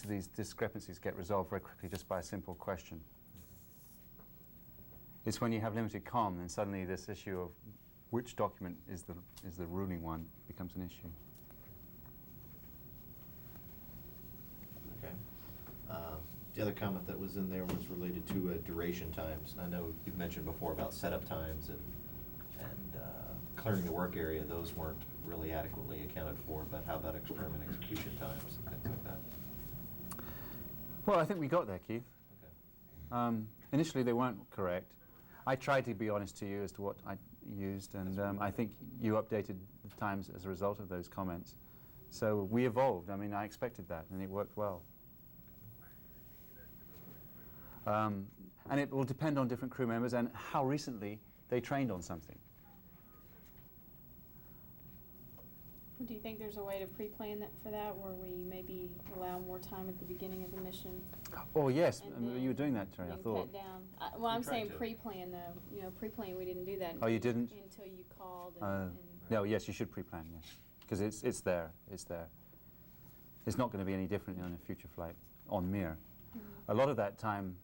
most of these discrepancies get resolved very quickly just by a simple question. It's when you have limited comm, then suddenly this issue of which document is the ruling one becomes an issue. Okay. The other comment that was in there was related to duration times. And I know you've mentioned before about setup times and clearing the work area. Those weren't really adequately accounted for, but how about experiment execution times and things like that? Well, I think we got there, Keith. Okay. Initially, they weren't correct. I tried to be honest to you as to what I used, and I think you updated the times as a result of those comments. So we evolved. I mean, I expected that, and it worked well. And it will depend on different crew members and how recently they trained on something. Do you think there's a way to pre-plan that for that, where we maybe allow more time at the beginning of the mission? Oh yes, And I mean, you were doing that, Terry. I thought. Cut down. Well, I'm saying pre-plan though. You know, pre-plan we didn't do that. Oh, you didn't? Until you called. And No, yes, you should pre-plan. Yes, because it's there. It's there. It's not going to be any different on a future flight on Mir. A lot of that time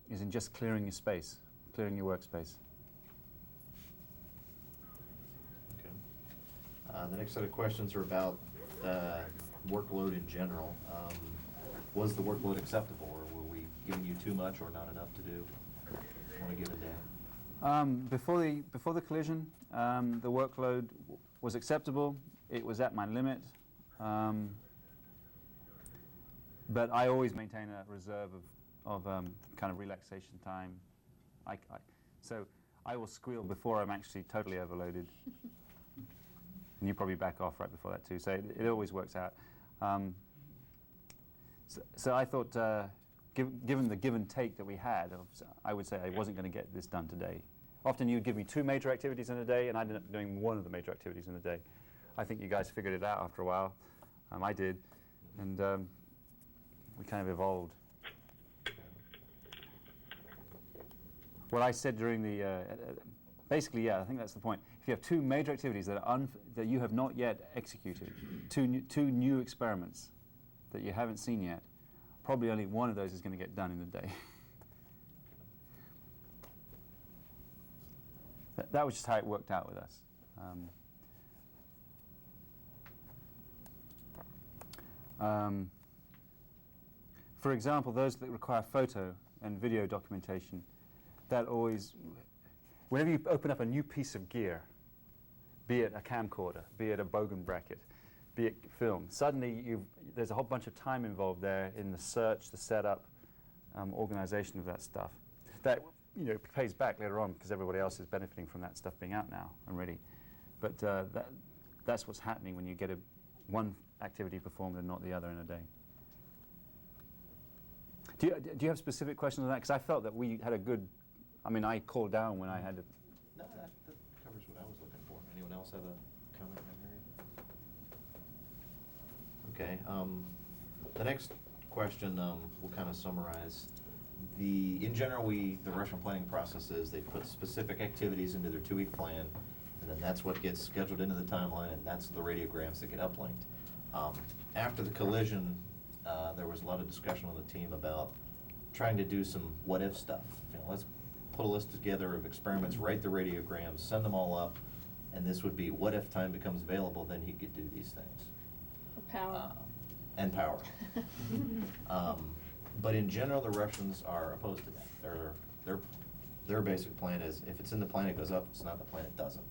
is in just clearing your space, clearing your workspace. The next set of questions are about workload in general. Was the workload acceptable, or were we giving you too much or not enough to do on a given day? Before the collision, the workload was acceptable. It was at my limit, but I always maintain a reserve of kind of relaxation time. So I will squeal before I'm actually totally overloaded. And you probably back off right before that too, so it always works out. So I thought, given the give and take that we had, I would say I wasn't going to get this done today. Often you'd give me 2 major activities in a day, and I ended up doing 1 of the major activities in a day. I think you guys figured it out after a while. I did, and we kind of evolved. What I said during the basically, yeah, I think that's the point. If you have 2 major activities that you have not yet executed, two new experiments that you haven't seen yet, probably only one of those is going to get done in a day. That was just how it worked out with us. For example, those that require photo and video documentation, that always, whenever you open up a new piece of gear, be it a camcorder, be it a bogan bracket, be it film, suddenly there's a whole bunch of time involved there in the search, the setup, organization of that stuff. That pays back later on because everybody else is benefiting from that stuff being out now and ready. But that's what's happening when you get one activity performed and not the other in a day. Do you have specific questions on that? Because I felt that we had a good. I mean, I called down when I had to. No, that covers what I was looking for. Anyone else have a comment in that area? Okay. The next question we'll kind of summarize. In general, the Russian planning process is they put specific activities into their 2-week plan, and then that's what gets scheduled into the timeline, and that's the radiograms that get uplinked. After the collision, there was a lot of discussion on the team about trying to do some what-if stuff. Let's put a list together of experiments, write the radiograms, send them all up, and this would be what if time becomes available, then he could do these things. Power. And power. But in general, the Russians are opposed to that. Their basic plan is if it's in the plan, it goes up. If it's not in the plan, it doesn't.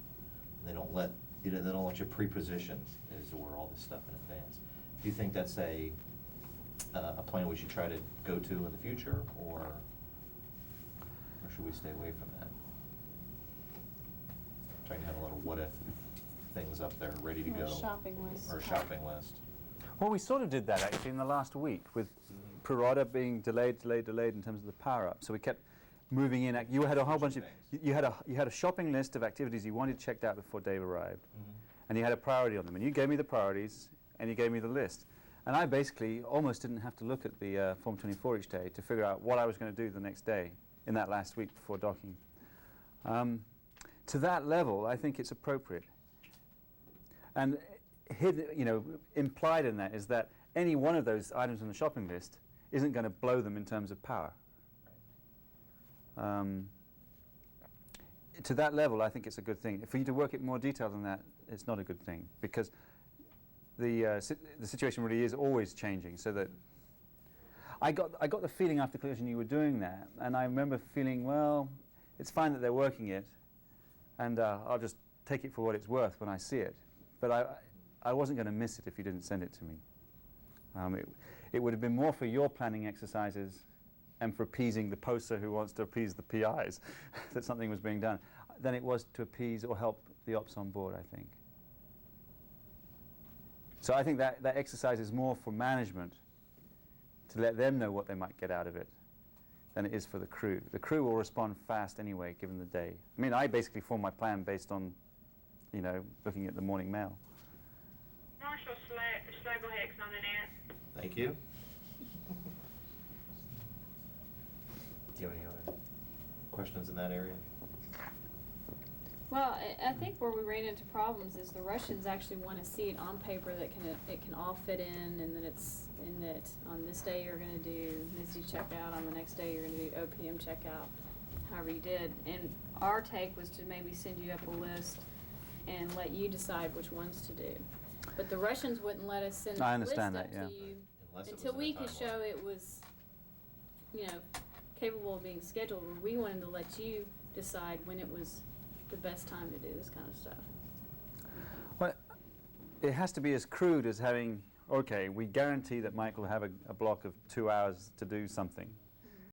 They don't let you pre-position as to where all this stuff in advance. Do you think that's a plan we should try to go to in the future, or should we stay away from that? Trying to have a little what-if things up there ready to go. Or a shopping list. Or a shopping list. Well, we sort of did that actually in the last week with Parada being delayed in terms of the power-up. So we kept moving in. You had a whole bunch of you had a shopping list of activities you wanted checked out before Dave arrived, and you had a priority on them. And you gave me the priorities, and you gave me the list. And I basically almost didn't have to look at the Form 24 each day to figure out what I was going to do the next day in that last week before docking. To that level, I think it's appropriate. And implied in that is that any one of those items on the shopping list isn't going to blow them in terms of power. To that level, I think it's a good thing. For you to work it more detailed than that, it's not a good thing, because the situation really is always changing. So that I got the feeling after collision you were doing that, and I remember feeling, well, it's fine that they're working it, and I'll just take it for what it's worth when I see it. But I wasn't going to miss it if you didn't send it to me. It would have been more for your planning exercises and for appeasing the poster who wants to appease the PIs that something was being done, than it was to appease or help the ops on board, I think. So I think that exercise is more for management, to let them know what they might get out of it, than it is for the crew. The crew will respond fast anyway, given the day. I mean, I basically form my plan based on, looking at the morning mail. Marshall Schlegelheck's on the net. Thank you. Do you have any other questions in that area? Well, I think where we ran into problems is the Russians actually want to see it on paper that it can all fit in, and that on this day you're going to do NISD checkout, on the next day you're going to do OPM checkout, however you did. And our take was to maybe send you up a list and let you decide which ones to do. But the Russians wouldn't let us send I the list understand up that, yeah. to you Unless it was until in we a could timeline. show it was, capable of being scheduled. Where we wanted to let you decide when it was the best time to do this kind of stuff. Well, it has to be as crude as having, okay, we guarantee that Mike will have a block of 2 hours to do something.